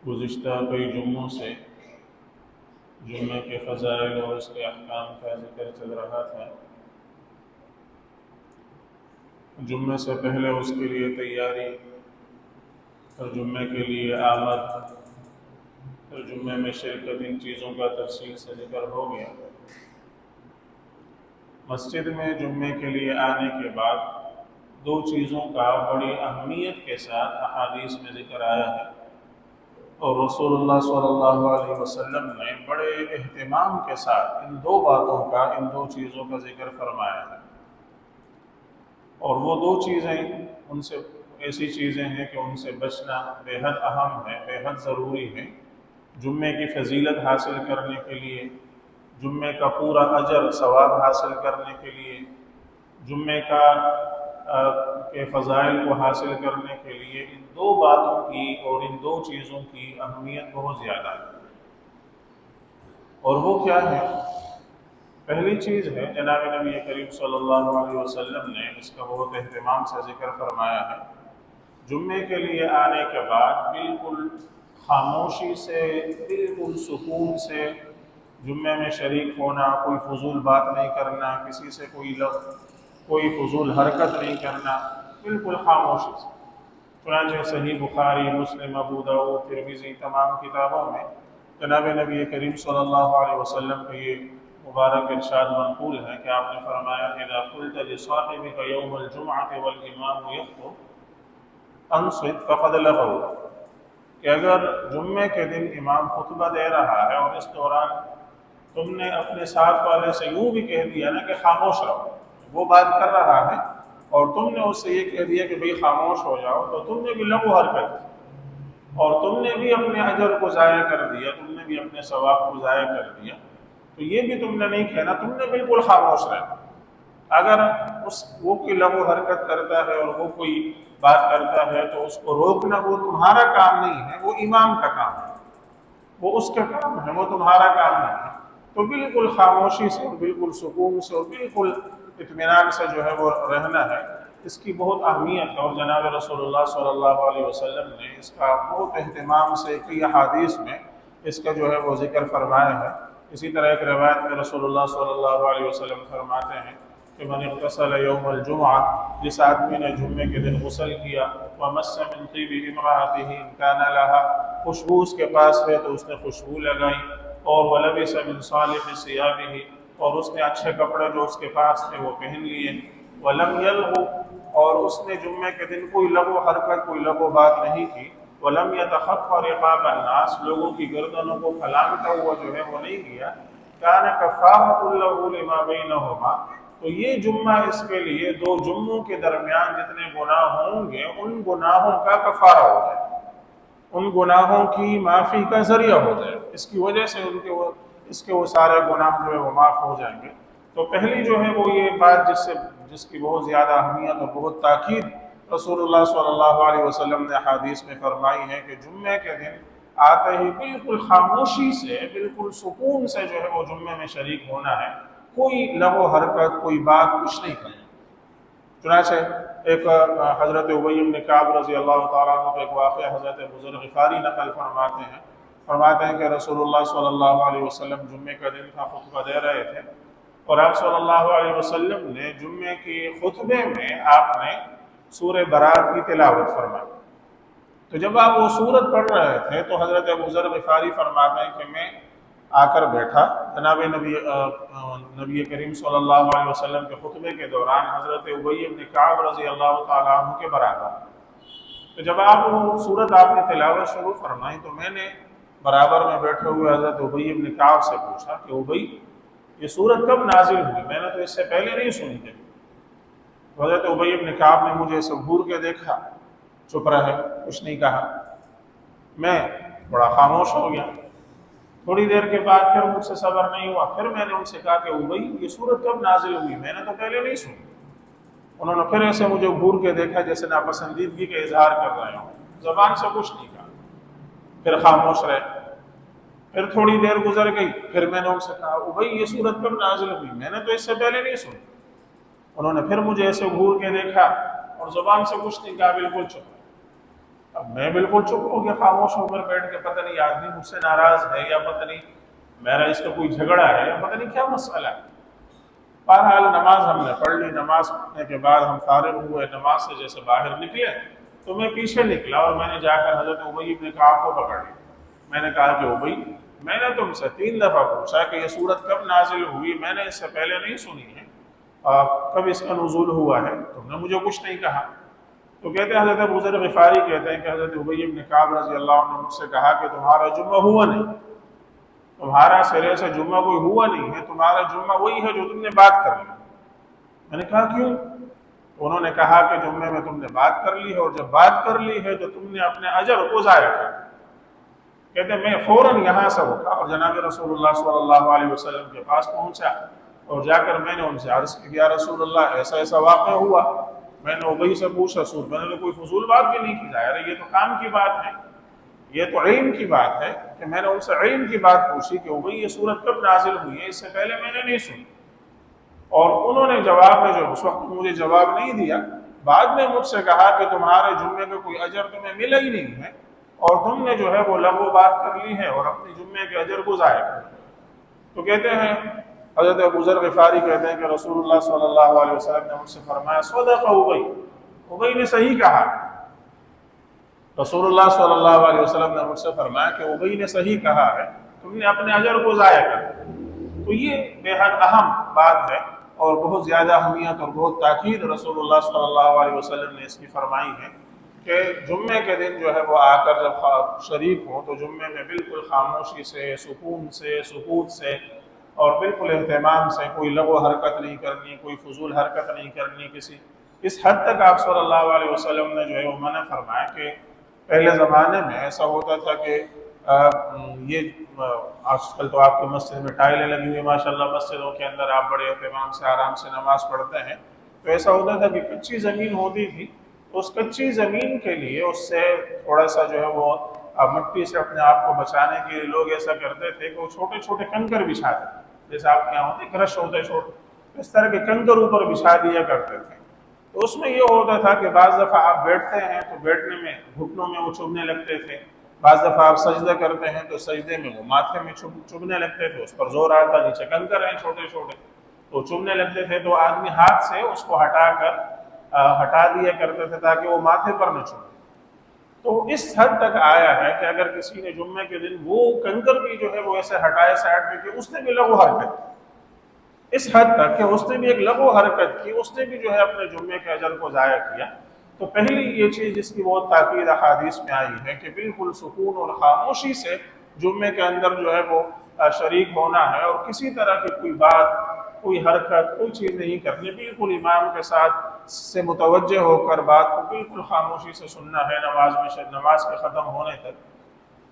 گزشتہ کئی جمعوں سے جمعے کے فضائل اور اس کے احکام کا ذکر چل رہا تھا۔ جمعے سے پہلے اس کے لیے تیاری اور جمعے کے لیے آمد اور جمعے میں شرکت، ان چیزوں کا تفصیل سے ذکر ہو گیا۔ مسجد میں جمعے کے لیے آنے کے بعد دو چیزوں کا بڑی اہمیت کے ساتھ احادیث میں ذکر آیا ہے، اور رسول اللہ صلی اللہ علیہ وسلم نے بڑے اہتمام کے ساتھ ان دو باتوں کا، ان دو چیزوں کا ذکر فرمایا ہے۔ اور وہ دو چیزیں ان سے ایسی چیزیں ہیں کہ ان سے بچنا بے حد اہم ہے، بے حد ضروری ہے۔ جمعے کی فضیلت حاصل کرنے کے لیے، جمعے کا پورا اجر ثواب حاصل کرنے کے لیے، جمعے کے فضائل کو حاصل کرنے کے لیے ان دو باتوں کی اور ان دو چیزوں کی اہمیت بہت زیادہ ہے۔ اور وہ کیا ہے؟ پہلی چیز ہے، جناب نبی کریم صلی اللہ علیہ وسلم نے اس کا بہت اہتمام سے ذکر فرمایا ہے۔ جمعے کے لیے آنے کے بعد بالکل خاموشی سے، بالکل سکون سے جمعے میں شریک ہونا، کوئی فضول بات نہیں کرنا، کسی سے کوئی فضول حرکت نہیں کرنا، بالکل خاموشی سے۔ چنانچہ صحیح بخاری، مسلم، ابو داؤد، ترمذی، تمام کتابوں میں جناب نبی کریم صلی اللہ علیہ وسلم کا یہ مبارک ارشاد منقول ہے کہ آپ نے فرمایا: اذا قلت لصاحبك يوم الجمعة والامام يخطب انصت فقد لغوا، کہ اگر جمعے کے دن امام خطبہ دے رہا ہے اور اس دوران تم نے اپنے ساتھ والے سے یوں بھی کہہ دیا نا کہ خاموش رہو، وہ بات کر رہا ہے اور تم نے اس سے یہ کہہ دیا کہ بھئی خاموش ہو جاؤ، تو تم نے بھی لغو حرکت کی اور تم نے بھی اپنے اجر کو ضائع کر دیا، تم نے بھی اپنے ثواب کو ضائع کر دیا۔ تو یہ بھی تم نے نہیں کہنا، تم نے بالکل خاموش رہنا۔ اگر وہ کوئی لغو حرکت کرتا ہے اور وہ کوئی بات کرتا ہے تو اس کو روکنا وہ تمہارا کام نہیں ہے، وہ امام کا کام ہے، وہ اس کا کام ہے، وہ تمہارا کام نہیں ہے۔ تو بالکل خاموشی سے اور بالکل سکون سے اور بالکل اطمینان سے جو ہے وہ رہنا ہے۔ اس کی بہت اہمیت ہے، اور جناب رسول اللہ صلی اللہ علیہ وسلم نے اس کا بہت اہتمام سے کئی احادیث میں اس کا جو ہے وہ ذکر فرمایا ہے۔ اسی طرح ایک روایت میں رسول اللہ صلی اللہ علیہ وسلم فرماتے ہیں کہ من اغتسل یوم الجمعہ، جس آدمی نے جمعے کے دن غسل کیا، ومس من طیب امرأته ان کان لها، خوشبو اس کے پاس ہے تو اس نے خوشبو لگائی، اور ولبس من صالح ثیابہ، اور اس نے اچھے کپڑے جو اس کے پاس تھے وہ پہن لیے، ولم یلغو، اور اس نے جمعے کے دن کوئی لغو حرکت، کوئی لغو بات نہیں کی، ولم یتخطى رقاب الناس، لوگوں کی گردنوں کو پھلانگتا ہوا جو ہے وہ نہیں کیا، کان کفارۃ له لما بینہما، تو یہ جمعہ اس کے لیے دو جمعوں کے درمیان جتنے گناہ ہوں گے ان گناہوں کا کفارہ ہو جائے، ان گناہوں کی معافی کا ذریعہ ہو جائے، اس کی وجہ سے اس کے وہ سارے گناہ جو ہے وہ معاف ہو جائیں گے۔ تو پہلی جو ہے وہ یہ بات جس کی بہت زیادہ اہمیت اور بہت تاکید رسول اللہ صلی اللہ علیہ وسلم نے حدیث میں فرمائی ہے کہ جمعے کے دن آتے ہی بالکل خاموشی سے، بالکل سکون سے جو ہے وہ جمعے میں شریک ہونا ہے، کوئی لغو حرکت، کوئی بات، کچھ نہیں کرنا۔ چنانچہ ایک حضرت ابی بن کعب رضی اللہ تعالیٰ عنہ کا ایک واقعہ حضرت ابو ذر غفاری نقل فرماتے ہیں کہ رسول اللہ صلی اللہ علیہ وسلم جمعے کا دن کا خطبہ دے رہے تھے، اور آپ صلی اللہ علیہ وسلم نے جمعے کے خطبے میں آپ نے سورہ برات کی تلاوت فرمائی۔ تو جب آپ وہ سورت پڑھ رہے تھے تو حضرت ابو ذر غفاری فرماتے ہیں کہ میں آ کر بیٹھا، جناب نبی کریم صلی اللہ علیہ وسلم کے خطبے کے دوران حضرت ابی بن کعب رضی اللہ تعالیٰ عنہ کے برابر۔ تو جب آپ وہ سورت آپ نے تلاوت شروع فرمائی تو میں نے برابر میں بیٹھے ہوئے حضرت ابی بن کعب سے پوچھا کہ ابی، یہ سورت کب نازل ہوئی؟ میں نے تو اس سے پہلے نہیں سنی تھی۔ حضرت ابی بن کعب نے مجھے ایسے گھور کے دیکھا، چپ رہے، کچھ نہیں کہا۔ میں بڑا خاموش ہو گیا۔ تھوڑی دیر کے بعد پھر مجھ سے صبر نہیں ہوا، پھر میں نے ان سے کہا کہ ابی، یہ سورت کب نازل ہوئی؟ میں نے تو پہلے نہیں سنی۔ انہوں نے پھر ایسے مجھے گھور کے دیکھا جیسے ناپسندیدگی کا اظہار کر رہے ہوں، زبان سے کچھ نہیں کہا، پھر خاموش رہے۔ پھر تھوڑی دیر گزر گئی، پھر میں نے ان سے کہا ابی، یہ سورت کب نازل ہوئی؟ میں نے تو اس سے پہلے نہیں سنی۔ انہوں نے پھر مجھے ایسے گھور کے دیکھا اور زبان سے کچھ نہیں کہا، بالکل چپ۔ اب میں بالکل چپ ہو گیا، خاموش ہو کر بیٹھ کے، پتہ نہیں آدمی مجھ سے ناراض ہے یا پتہ نہیں میرا اس کا کوئی جھگڑا ہے یا پتہ نہیں کیا مسئلہ ہے۔ بہرحال نماز ہم نے پڑھ لی، نماز پڑھنے کے بعد ہم فارغ ہوئے، نماز سے جیسے باہر نکلے تو میں پیچھے نکلا اور میں نے جا کر حضرت ابی بن کعب کو پکڑ لیا۔ میں نے کہا کہ ابی، میں نے تم سے 3 دفعہ پوچھا کہ یہ صورت کب نازل ہوئی، میں نے اس سے پہلے نہیں سنی ہے، کب اس کا نزول ہوا ہے، تم نے مجھے کچھ نہیں کہا۔ تو کہتے ہیں حضرت ابو ذر غفاری کہتے ہیں کہ حضرت ابی بن کعب رضی اللہ عنہ نے مجھ سے کہا کہ تمہارا جمعہ ہوا نہیں، تمہارا سرے سے جمعہ کوئی ہوا نہیں ہے، تمہارا جمعہ وہی ہے جو تم نے بات کر لی۔ میں نے کہا کیوں؟ انہوں نے کہا کہ جمعے میں تم نے بات کر لی ہے، اور جب بات کر لی ہے تو تم نے اپنے اجر کو ضائع کر دیا۔ کہتے ہیں میں فوراً یہاں سے اٹھا اور جناب رسول اللہ صلی اللہ علیہ وسلم کے پاس پہنچا، اور جا کر میں نے ان سے عرض کی یا رسول اللہ ایسا ایسا واقعہ ہوا۔ میں نے ابی سے پوچھا، رسول، میں نے کوئی فضول بات بھی نہیں کی، ظاہر ہے یہ تو کام کی بات ہے، یہ تو علم کی بات ہے کہ میں نے ان سے علم کی بات پوچھی کہ ابی یہ صورت کب نازل ہوئی ہے، اس سے پہلے میں نے نہیں سنی۔ اور انہوں نے جواب میں جو اس وقت مجھے جواب نہیں دیا، بعد میں مجھ سے کہا کہ تمہارے جمعے کا کوئی اجر تمہیں ملا ہی نہیں ہے، اور تم نے جو ہے وہ لغو بات کر لی ہے اور اپنے جمعے کے اجر کو ضائع کر دیا۔ تو کہتے ہیں حضرت ابو ذر غفاری کہتے ہیں کہ رسول اللہ صلی اللہ علیہ وسلم نے مجھ سے فرمایا صدق ابی، ابی نے صحیح کہا۔ رسول اللہ صلی اللہ علیہ وسلم نے مجھ سے فرمایا کہ ابی نے صحیح کہا ہے، تم نے اپنے اجر کو ضائع کر دیا۔ تو یہ بے حد اہم بات ہے اور بہت زیادہ اہمیت اور بہت تاکید رسول اللہ صلی اللہ علیہ وسلم نے اس کی فرمائی ہے کہ جمعے کے دن جو ہے وہ آ کر جب شریک ہوں تو جمعے میں بالکل خاموشی سے، سکون سے، سکوت سے اور بالکل اہتمام سے، کوئی لغو حرکت نہیں کرنی، کوئی فضول حرکت نہیں کرنی کسی۔ اس حد تک آپ صلی اللہ علیہ وسلم نے جو ہے وہ منع فرمایا کہ پہلے زمانے میں ایسا ہوتا تھا کہ یہ آج کل تو آپ کی مسجد میں ٹائلیں لگی ہوئی ماشاءاللہ، مسجدوں کے اندر آپ بڑے اہتمام سے آرام سے نماز پڑھتے ہیں، تو ایسا ہوتا تھا کہ کچی زمین ہوتی تھی، تو اس کچی زمین کے لیے اس سے تھوڑا سا جو ہے وہ مٹی سے اپنے آپ کو بچانے کے لیے لوگ ایسا کرتے تھے کہ وہ چھوٹے چھوٹے کنکر بچھاتے تھے، جیسے آپ کے یہاں ہوتے کرش ہوتے چھوٹے، اس طرح کے کنکر اوپر بچھا دیا کرتے تھے۔ تو اس میں یہ ہوتا تھا کہ بعض دفعہ آپ بیٹھتے ہیں تو بیٹھنے میں گھٹنوں میں وہ چبھنے لگتے تھے، بعض دفعہ آپ سجدہ کرتے ہیں تو سجدے میں وہ ماتھے میں چبھنے لگتے تھے، اس پر زور آتا، نیچے کنکر ہیں چھوٹے چھوٹے تو چبھنے لگتے تھے، تو آدمی ہاتھ سے اس کو ہٹا دیا کرتے تھے تاکہ وہ ماتھے پر نہ چبھے۔ تو اس حد تک آیا ہے کہ اگر کسی نے جمعے کے دن وہ کنکر بھی جو ہے وہ ایسے ہٹائے سائڈ میں کہ اس نے بھی لغو حرکت کی، اس حد تک کہ اس نے بھی ایک لغو حرکت کی، اس نے بھی جو ہے اپنے جمعے کے اجر کو ضائع کیا۔ تو پہلی یہ چیز جس کی بہت تاکید احادیث میں آئی ہے کہ بالکل سکون اور خاموشی سے جمعے کے اندر جو ہے وہ شریک ہونا ہے، اور کسی طرح کی کوئی بات، کوئی حرکت، کوئی چیز نہیں کرنی، بالکل امام کے ساتھ سے متوجہ ہو کر بات کو بالکل خاموشی سے سننا ہے نماز کے ختم ہونے تک۔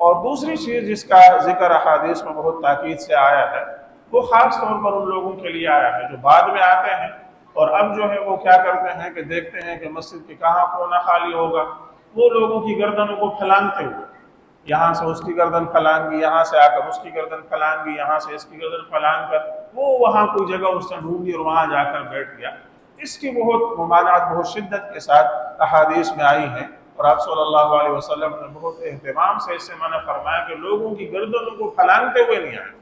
اور دوسری چیز جس کا ذکر احادیث میں بہت تاکید سے آیا ہے، وہ خاص طور پر ان لوگوں کے لیے آیا ہے جو بعد میں آتے ہیں اور اب جو ہے وہ کیا کرتے ہیں کہ دیکھتے ہیں کہ مسجد کے کہاں کونا خالی ہوگا، وہ لوگوں کی گردنوں کو پھلانگتے ہوئے، یہاں سے اس کی گردن پھلانگی، یہاں سے آ کر اس کی گردن پھلانگی، یہاں سے اس کی گردن پھلانگ کر وہ وہاں کوئی جگہ اس نے ڈھونڈی اور وہاں جا کر بیٹھ گیا۔ اس کی بہت ممانعت بہت شدت کے ساتھ احادیث میں آئی ہیں، اور آپ صلی اللہ علیہ وسلم نے بہت اہتمام سے اس سے منع فرمایا کہ لوگوں کی گردنوں کو پھلانگتے ہوئے نہیں آئے۔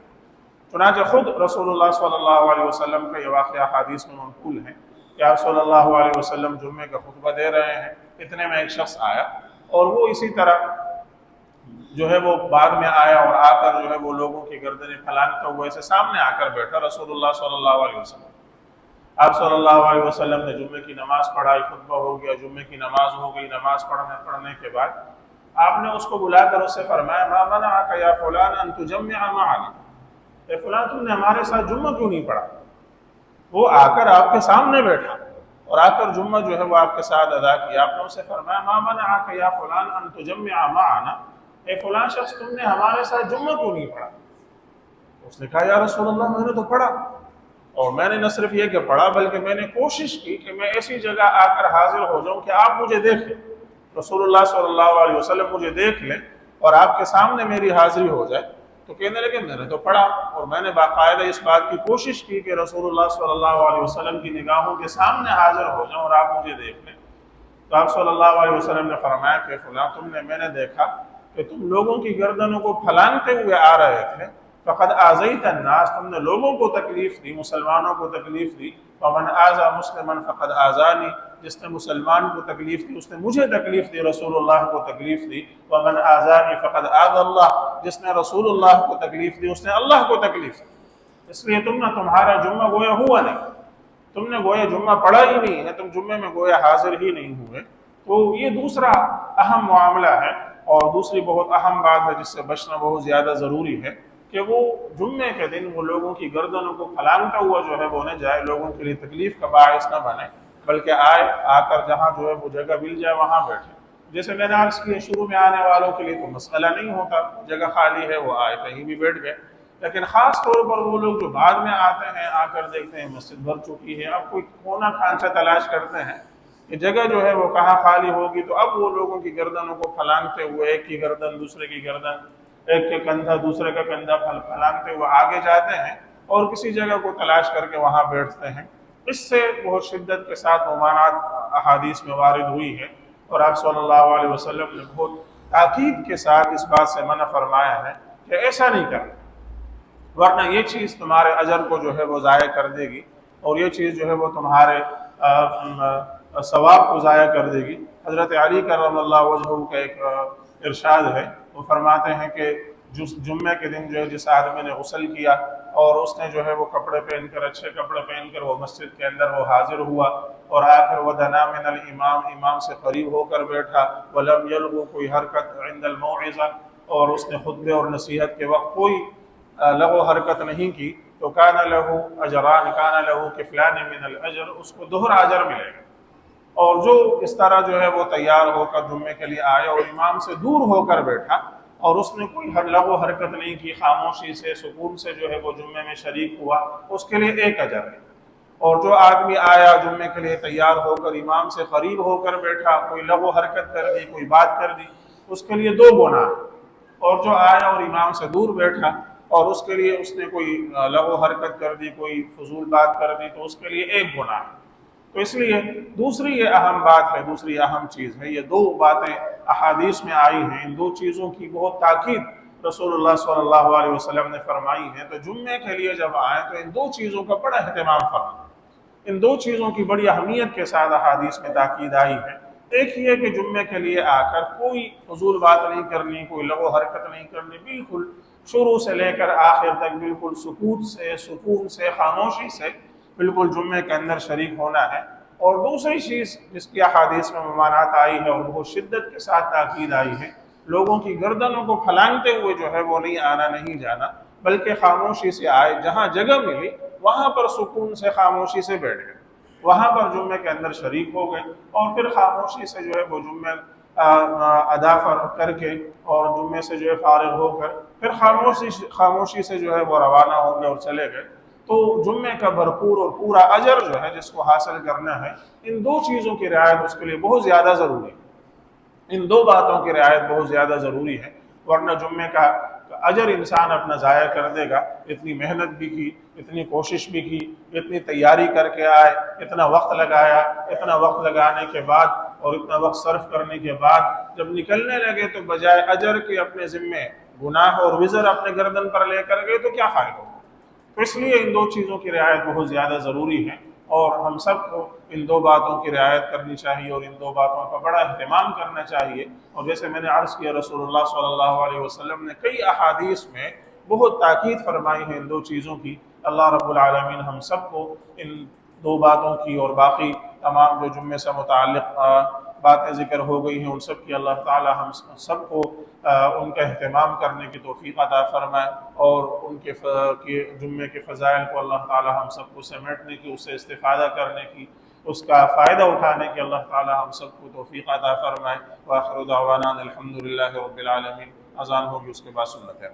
چنانچہ خود رسول اللہ صلی اللہ علیہ وسلم کا یہ واقعہ حدیث میں منقول ہے کہ آپ صلی اللہ علیہ وسلم جمعے کا خطبہ دے رہے ہیں، اتنے میں ایک شخص آیا اور وہ اسی طرح جو ہے وہ بعد میں آیا اور آ کر جو ہے وہ لوگوں کی گردنیں پھلانگتا ہوا اسے سامنے آ کر بیٹھا رسول اللہ صلی اللہ علیہ وسلم۔ آپ صلی اللہ علیہ وسلم نے جمعے کی نماز پڑھائی، خطبہ ہو گیا، جمعے کی نماز ہو گئی، نماز پڑھنے کے بعد آپ نے اس کو بلا کر اس سے فرمایا ما منعک یا فلان ان تجمع معنا، اے فلان تم نے ہمارے ساتھ جمعہ کیوں نہیں پڑھا؟ وہ آ کر آپ کے سامنے بیٹھا اور آ کر جمعہ جو ہے وہ آپ کے ساتھ ادا کیا۔ آپ نے اسے فرمایا ما منعک یا فلان ان تجمع معنا، اے فلان شخص تم نے ہمارے ساتھ جمعہ کیوں نہیں پڑھا؟ اس نے کہا یا رسول اللہ میں نے تو پڑھا، اور میں نے نہ صرف یہ کہ پڑھا بلکہ میں نے کوشش کی کہ میں ایسی جگہ آ کر حاضر ہو جاؤں کہ آپ مجھے دیکھ لیں، رسول اللہ صلی اللہ علیہ وسلم مجھے دیکھ لیں اور آپ کے سامنے میری حاضری ہو جائے۔ تو کہنے لگے میں نے تو پڑھا اور میں نے باقاعدہ اس بات کی کوشش کی کہ رسول اللہ صلی اللہ علیہ وسلم کی نگاہوں کے سامنے حاضر ہو جاؤں اور آپ مجھے دیکھ لیں۔ تو آپ صلی اللہ علیہ وسلم نے فرمایا کہ فلاں میں نے دیکھا کہ تم لوگوں کی گردنوں کو پھلانگتے ہوئے آ رہے تھے، فقد آذیت الناس، تم نے لوگوں کو تکلیف دی، مسلمانوں کو تکلیف دی، ومن آذى مسلما فقد آذانی، جس نے مسلمان کو تکلیف دی اس نے مجھے تکلیف دی، رسول اللہ کو تکلیف دی، ومن آذانی فقد آذى اللہ، جس نے رسول اللہ کو تکلیف دی اس نے اللہ کو تکلیف دی۔ اس لیے تمہارا جمعہ گویا ہوا نہیں، تم نے گویا جمعہ پڑھا ہی نہیں ہے، تم جمعے میں گویا حاضر ہی نہیں ہوئے۔ تو یہ دوسرا اہم معاملہ ہے، اور دوسری بہت اہم بات ہے جس سے بچنا بہت زیادہ ضروری ہے کہ وہ جمعے کے دن وہ لوگوں کی گردنوں کو پھلانگتا ہوا جو ہے وہ نہ جائے، لوگوں کے لیے تکلیف کا باعث نہ بنے، بلکہ آ کر جہاں جو ہے وہ جگہ مل جائے وہاں بیٹھے۔ جیسے میں نے عرض کیا شروع میں آنے والوں کے لیے تو مسئلہ نہیں ہوتا، جگہ خالی ہے وہ آئے کہیں بھی بیٹھ گئے، لیکن خاص طور پر وہ لوگ جو بعد میں آتے ہیں، آ کر دیکھتے ہیں مسجد بھر چکی ہے، اب کوئی کونا کھانچہ تلاش کرتے ہیں کہ جگہ جو ہے وہ کہاں خالی ہوگی، تو اب وہ لوگوں کی گردنوں کو پھلانگتے ہوئے، ایک کی گردن دوسرے کی گردن، ایک کے کندھا دوسرے کا کندھا پھلانگتے ہوئے آگے جاتے ہیں اور کسی جگہ کو تلاش کر کے وہاں بیٹھتے ہیں۔ اس سے بہت شدت کے ساتھ ممانعت احادیث میں وارد ہوئی ہے، اور آپ صلی اللہ علیہ وسلم نے بہت تاکید کے ساتھ اس بات سے منع فرمایا ہے کہ ایسا نہیں کرنا، ورنہ یہ چیز تمہارے اجر کو جو ہے وہ ضائع کر دے گی، اور یہ چیز جو ہے وہ تمہارے ثواب کو ضائع کر دے گی۔ حضرت علی کرم اللہ وجہہ کا ایک ارشاد ہے، وہ فرماتے ہیں کہ جمعے کے دن جو ہے جس آدمی نے غسل کیا اور اس نے جو ہے وہ کپڑے پہن کر، اچھے کپڑے پہن کر وہ مسجد کے اندر وہ حاضر ہوا، اور آ کر وہ دنا من الامام، امام سے قریب ہو کر بیٹھا، ولم یلغو، کوئی حرکت عند الموعظہ، اور اس نے خطبے اور نصیحت کے وقت کوئی لغو حرکت نہیں کی، تو کان لہو اجران، کان لہو کفلان من الاجر، اس کو دوہرا اجر ملے گا۔ اور جو اس طرح جو ہے وہ تیار ہو کر جمعے کے لیے آیا اور امام سے دور ہو کر بیٹھا اور اس نے کوئی لغو حرکت نہیں کی، خاموشی سے سکون سے جو ہے وہ جمعے میں شریک ہوا، اس کے لیے ایک اجر ہے۔ اور جو آدمی آیا جمعے کے لیے تیار ہو کر امام سے قریب ہو کر بیٹھا، کوئی لغو حرکت کر دی، کوئی بات کر دی، اس کے لیے 2 گناہ۔ اور جو آیا اور امام سے دور بیٹھا اور اس کے لیے اس نے کوئی لغو حرکت کر دی، کوئی فضول بات کر دی، تو اس کے لیے 1 گناہ۔ تو اس لیے دوسری یہ اہم بات ہے، دوسری اہم چیز ہے، یہ 2 باتیں احادیث میں آئی ہیں، ان 2 چیزوں کی بہت تاکید رسول اللہ صلی اللہ علیہ وسلم نے فرمائی ہے۔ تو جمعے کے لیے جب آئیں تو ان 2 چیزوں کا بڑا اہتمام فرمائیں، ان 2 چیزوں کی بڑی اہمیت کے ساتھ احادیث میں تاکید آئی ہے۔ ایک یہ کہ جمعے کے لیے آ کر کوئی فضول بات نہیں کرنی، کوئی لغو حرکت نہیں کرنی، بالکل شروع سے لے کر آخر تک بالکل سکون سے خاموشی سے بالکل جمعے کے اندر شریک ہونا ہے۔ اور دوسری چیز جس کی احادیث میں ممانعت آئی ہے اور بہت شدت کے ساتھ تاکید آئی ہے، لوگوں کی گردنوں کو پھلانگتے ہوئے جو ہے وہ نہیں آنا، نہیں جانا، بلکہ خاموشی سے آئے، جہاں جگہ ملی وہاں پر سکون سے خاموشی سے بیٹھ گئے، وہاں پر جمعے کے اندر شریک ہو گئے، اور پھر خاموشی سے جو ہے وہ جمعے ادا کر کے اور جمعے سے جو ہے فارغ ہو کر پھر خاموشی سے جو ہے وہ روانہ ہو گئے اور چلے گئے۔ تو جمعے کا بھرپور اور پورا اجر جو ہے جس کو حاصل کرنا ہے، ان 2 چیزوں کی رعایت اس کے لیے بہت زیادہ ضروری ہے، ان 2 باتوں کی رعایت بہت زیادہ ضروری ہے، ورنہ جمعے کا اجر انسان اپنا ضائع کر دے گا۔ اتنی محنت بھی کی، اتنی کوشش بھی کی، اتنی تیاری کر کے آئے، اتنا وقت لگایا، اتنا وقت لگانے کے بعد اور اتنا وقت صرف کرنے کے بعد جب نکلنے لگے تو بجائے اجر کے اپنے ذمے گناہ اور وزر اپنے گردن پر لے کر گئے، تو کیا فائدہ ہوگا؟ تو اس لیے ان 2 چیزوں کی رعایت بہت زیادہ ضروری ہے، اور ہم سب کو ان 2 باتوں کی رعایت کرنی چاہیے اور ان 2 باتوں کا بڑا اہتمام کرنا چاہیے۔ اور جیسے میں نے عرض کیا، رسول اللہ صلی اللہ علیہ وسلم نے کئی احادیث میں بہت تاکید فرمائی ہے ان 2 چیزوں کی۔ اللہ رب العالمین ہم سب کو ان 2 باتوں کی اور باقی تمام جو جمعے سے متعلق باتیں ذکر ہو گئی ہیں ان سب کی اللہ تعالی ہم سب کو ان کا اہتمام کرنے کی توفیق عطا فرمائے، اور ان کے جمعے کے فضائل کو اللہ تعالی ہم سب کو سمیٹنے کی، اس سے استفادہ کرنے کی، اس کا فائدہ اٹھانے کی اللہ تعالی ہم سب کو توفیق عطا فرمائے۔ وآخر دعوانا الحمدللہ رب العالمین۔ اذان ہوگی، اس کے بعد سنت ہے۔